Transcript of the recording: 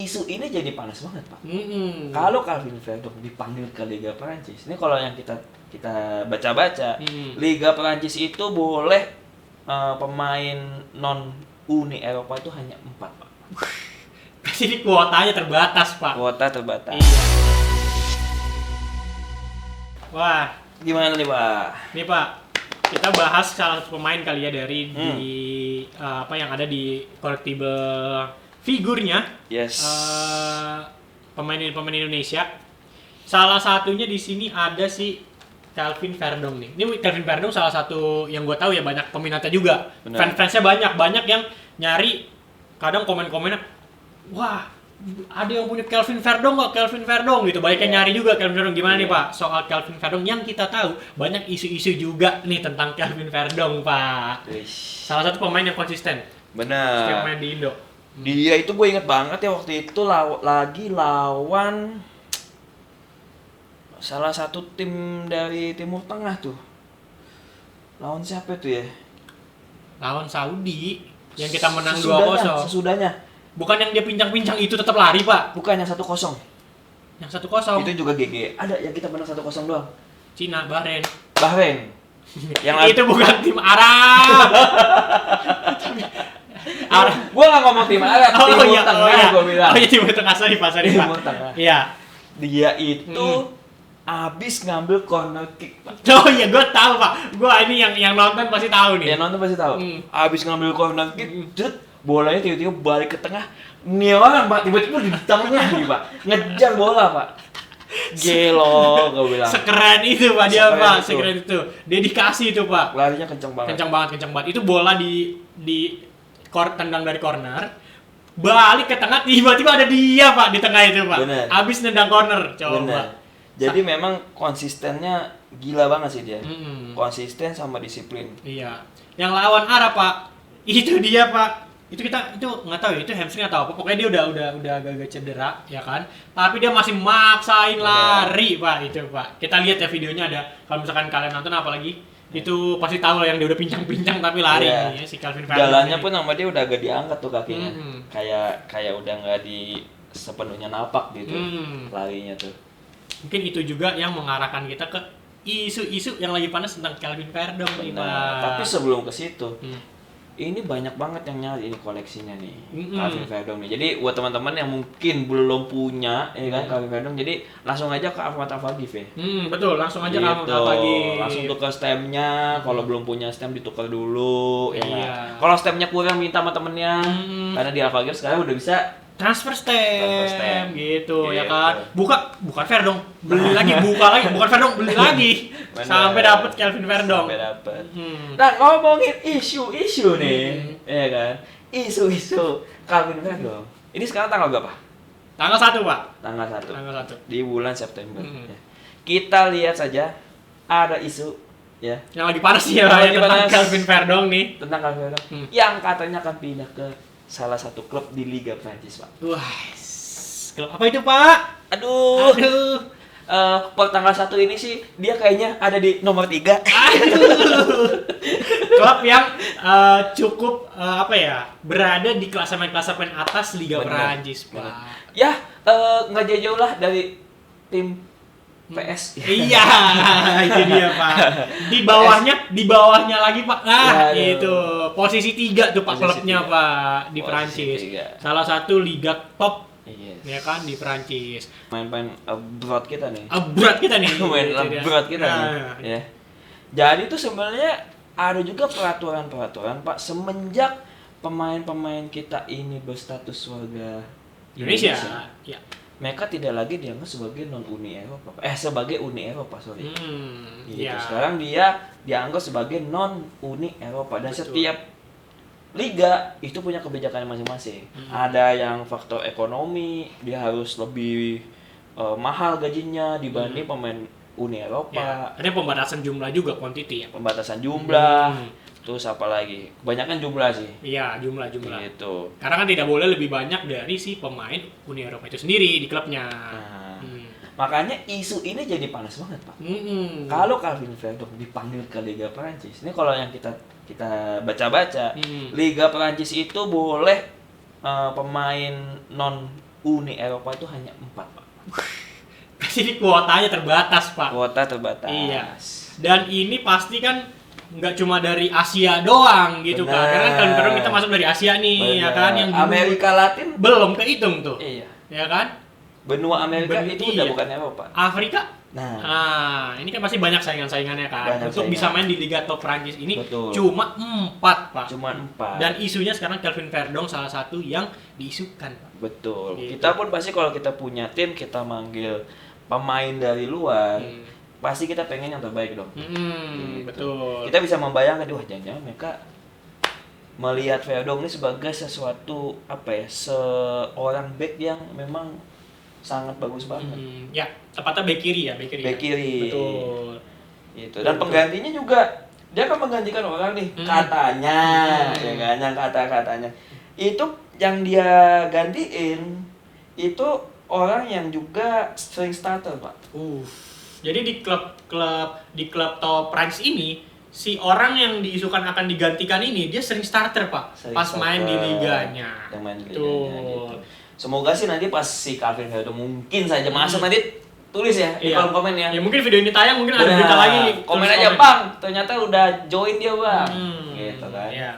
isu ini jadi panas banget, Pak. Kalau Calvin Verdong dipanggil ke Liga Prancis, ini kalau yang kita baca-baca, Liga Prancis itu boleh pemain non Uni Eropa itu hanya 4, Pak. Jadi kuotanya terbatas, Pak. Kuota terbatas. Iya. Wah, Gimana nih, Pak? nih Pak, kita bahas salah satu pemain kali ya dari apa yang ada di collectible figurnya. Yes. Pemain Indonesia. Salah satunya di sini ada si Calvin Verdong nih. Ini Calvin Verdong salah satu yang gue tahu ya, banyak peminatnya juga. Fans-fansnya banyak yang nyari, kadang komen-komennya, wah ada yang punya Calvin Verdong nggak? Calvin Verdong gitu. Banyak yang nyari juga Calvin Verdong. Gimana nih Pak soal Calvin Verdong? Yang kita tahu banyak isu-isu juga nih tentang Calvin Verdong, Pak. Salah satu pemain yang konsisten. Benar. Setiap main di Indo. Dia itu gue inget banget ya, waktu itu lagi lawan salah satu tim dari Timur Tengah tuh. Lawan siapa tuh ya? Lawan Saudi yang kita menang 2-0. Sesudahnya. Bukan yang dia pincang-pincang itu tetap lari, Pak. Bukan yang 1-0. Yang 1-0. Itu juga GG. Ada yang kita menang 1-0 doang. Cina, Bahrain. Yang itu bukan tim Arab. Gua nggak ngomong tim Arab, Timur Tengah gua bilang. Oh iya, Timur Tengah, sorry Pak. Timur Tengah. Iya. Dia itu abis ngambil corner kick, Pak. Oh iya, gue tahu Pak. Gue ini yang nonton pasti tahu nih. Yang nonton pasti tahu. Abis ngambil corner kick, bolanya tiba-tiba balik ke tengah. Nih orang, Pak, tiba-tiba di tengah nih, Pak. Ngejar bola, Pak. Gelo, gue bilang. Sekeren itu Pak dia, Pak. Sekeren itu. Dedikasi itu, Pak. Larinya kencang banget. Kencang banget. Itu bola di tendang dari corner. Balik ke tengah, tiba-tiba ada dia, Pak, di tengah itu, Pak. Bener. Abis nendang corner, coba. Bener. Jadi memang konsistennya gila banget sih dia. Konsisten sama disiplin. Iya. Yang lawan Arab, Pak. Itu dia, Pak. Itu nggak tahu ya, itu hamstring atau apa. Pokoknya dia udah agak cedera, ya kan. Tapi dia masih maksain lari, Pak, itu, Pak. Kita lihat ya videonya ada. Kalau misalkan kalian nonton apalagi itu pasti tahu lah yang dia udah pincang-pincang tapi lari nih, ya, si Calvin Verdong. Jalannya pun sama dia udah agak diangkat tuh kakinya. Kayak udah nggak di sepenuhnya napak gitu. Larinya tuh. Mungkin itu juga yang mengarahkan kita ke isu-isu yang lagi panas tentang Calvin Verdong nih, Pak. Tapi sebelum ke situ, ini banyak banget yang nyari ini koleksinya nih, Calvin Verdong nih. Jadi buat teman-teman yang mungkin belum punya, ya kan, Calvin Verdong, jadi langsung aja ke Ahmad Al-Fagif ya. Betul, langsung aja gitu. ke Ahmad Al-Fagif. Langsung tukar stemnya, kalau belum punya stem ditukar dulu, ya Iya. kan. Kalau stemnya kurang minta sama temennya, karena di Al-Fagif sekarang udah bisa transfer stem gitu, ya Gitu. kan. Bukan Verdong, beli lagi, buka lagi, bukan Verdong, beli lagi. Sampai dapat Calvin Verdong. Sampai dapat. Nah, ngomongin isu-isu nih, ya kan. Isu-isu Calvin Verdong. Ini sekarang tanggal berapa? Tanggal 1, Pak. Tanggal 1. Tanggal 1. Di bulan September. Ya. Kita lihat saja ada isu ya. Yang lagi panas ya, tentang Calvin Verdong nih. Tentang Calvin Verdong. Yang katanya akan pindah ke salah satu klub di Liga Prancis, Pak. Wah, klub apa itu, Pak? Aduh. Per tanggal 1 ini sih dia kayaknya ada di nomor 3. Klub yang cukup berada di klasemen atas Liga Prancis, Pak. Ya, nggak jauh-jauh lah dari tim PS. Iya, itu dia, Pak. Di bawahnya lagi, Pak. Nah, itu posisi 3 tuh Pak klubnya, Pak, di Prancis. Salah satu liga top, ya kan, di Prancis. Main-main abroad kita nih. Main abroad kita nih. Ya. Jadi itu sebenarnya ada juga peraturan, Pak, semenjak pemain-pemain kita ini berstatus warga Indonesia. Ya. Mereka tidak lagi dianggap sebagai non-Uni Eropa. Sebagai Uni Eropa, sorry. Gitu. Ya. Sekarang dia dianggap sebagai non-Uni Eropa. Dan setiap liga itu punya kebijakan masing-masing. Ada yang faktor ekonomi, dia harus lebih mahal gajinya dibanding pemain Uni Eropa. Ada pembatasan jumlah juga, quantity ya. Pembatasan jumlah. Terus apa lagi? Kebanyakan jumlah sih. Iya, jumlah. Gitu. Karena kan tidak boleh lebih banyak dari si pemain Uni Eropa itu sendiri di klubnya. Makanya isu ini jadi panas banget, Pak. Kalau Calvin Verdong dipanggil ke Liga Prancis, ini kalau yang kita baca-baca, Liga Prancis itu boleh pemain non Uni Eropa itu hanya 4, Pak. Jadi kuotanya terbatas, Pak. Kuota terbatas. Iya. Dan ini pasti kan nggak cuma dari Asia doang gitu kan. Benar. Karena kan Kelvin kita masuk dari Asia nih, ya kan, yang dulu Amerika Latin belum kehitung tuh. iya. Ya kan? Benua Amerika itu udah iya. bukan Eropa. Afrika. Nah, Ini kan pasti banyak saingan-saingannya kan. Banyak Untuk saingan. bisa main di Liga Top Prancis ini Betul. cuma 4, Pak. cuma 4. Dan isunya sekarang Kelvin Verdong salah satu yang diisukan, Pak. Betul. Gitu. Kita pun pasti kalau kita punya tim, kita manggil pemain dari luar, pasti kita pengen yang terbaik dong. Gitu. Betul. Kita bisa membayangkan, wah jangan-jangan mereka melihat Verdong ini sebagai sesuatu seorang back yang memang sangat bagus banget. Ya, tepatnya bek kiri ya, bek kiri. Bek kiri. Betul. Gitu. Dan penggantinya juga dia akan menggantikan orang nih, katanya, ya kan, yang kata-katanya. Itu yang dia gantiin itu orang yang juga sering starter, Pak. Jadi di klub top Prancis ini si orang yang diisukan akan digantikan ini dia sering starter, Pak. Sering pas starter. main di liganya. Yang main di liganya Tuh. gitu. Semoga sih nanti pas si Kelvin Verdong mungkin saja masuk, nanti tulis ya di kolom komen ya. Ya mungkin video ini tayang, mungkin ada Benar. berita lagi. Komen tulis aja, Bang. Ternyata udah join dia, Bang. Gitu kan. Iya.